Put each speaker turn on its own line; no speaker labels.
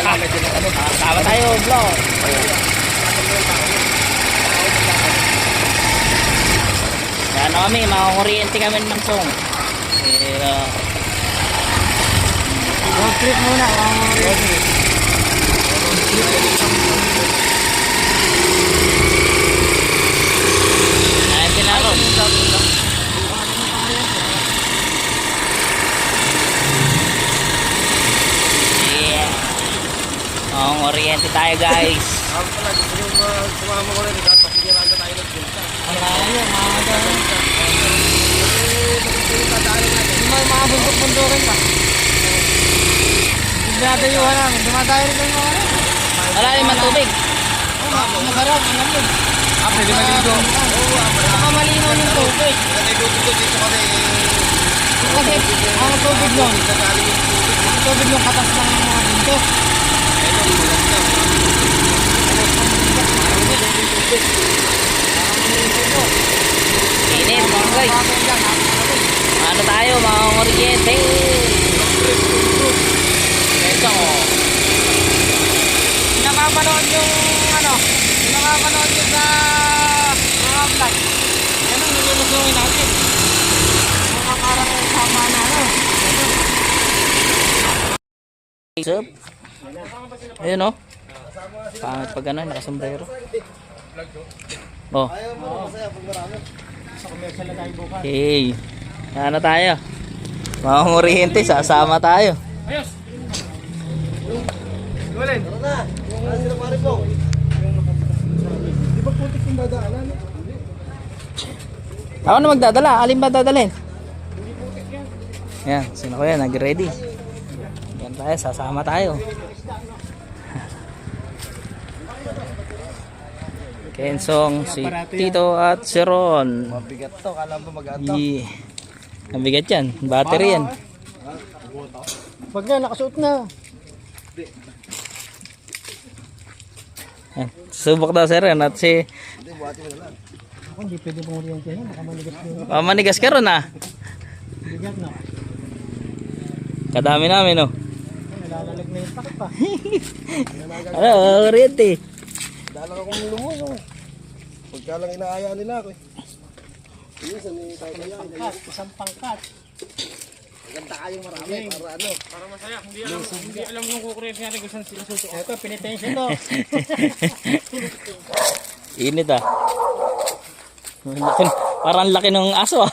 Sama tayo, vlog. Yan na kami, makakuryente kami ng song. Pero
road trip muna. Road trip.
ayun din ako. Yeah. Makakuryente tayo, guys.
Ako pala, gusto nyo sumama ko rin. Pakikiraan na tayo ng punta.
Malayo, maaga.
Dadaanin natin.
Mga bundok-bundokin pa. Dinadayuhan namin. Dumadayo rin kayo mga ano.
Wala naman tubig.
Masarap, ang lamig.
Pwede maligo.
Baka malinaw yung tubig.
Dito kami.
Kasi ang tubig lang.
Dadaanin yung tubig.
Ang tubig yung katas ng mga bundok.
Init, mga guys. Ano tayo, mga kuryente. Ito.
Nakapanood yung ano, nakapanood yung sa mga vlog. Yan ang nilulusuin natin. Mga parang sama na ano.
Sup. Ayun, oh. Pangit pag ano, nakasombrero. Oh. Okay. Ano tayo? Mga kuryente, sasama tayo.
Gawalin. Tara na. Ano sila pare po? Di ba putik yung dadaanan?
Ako na magdadala. Alin ba dadalhin? Yan, sino ko yan? Nag-ready. Yan tayo, sasama tayo. Kensong, si Tito at si Ron.
Mabigat to. Kala mo mag-ato.
Mabigat yan. Battery yan.
Pag nga, nakasuot na.
Yan. Subok daw si Ron at si...
Ako hindi pwede pong oriente na. Nakamanigas yung
Manigas ka ron, ah.
bigat na.
Kadami namin, oh.
Nalalalag na yung takot pa.
Ano, kuryente.
Dalang akong lumusong. Pagka lang inaaya nila ako eh. Minsan ni tayo kaya.
Isang pangkat.
Ganda kayong marami. Para ano.
Para masaya. Hindi alam yung kukurente natin kung saan sila susuot. Ito, pinitensyon to.
Init, ah. Parang laki ng aso, ah.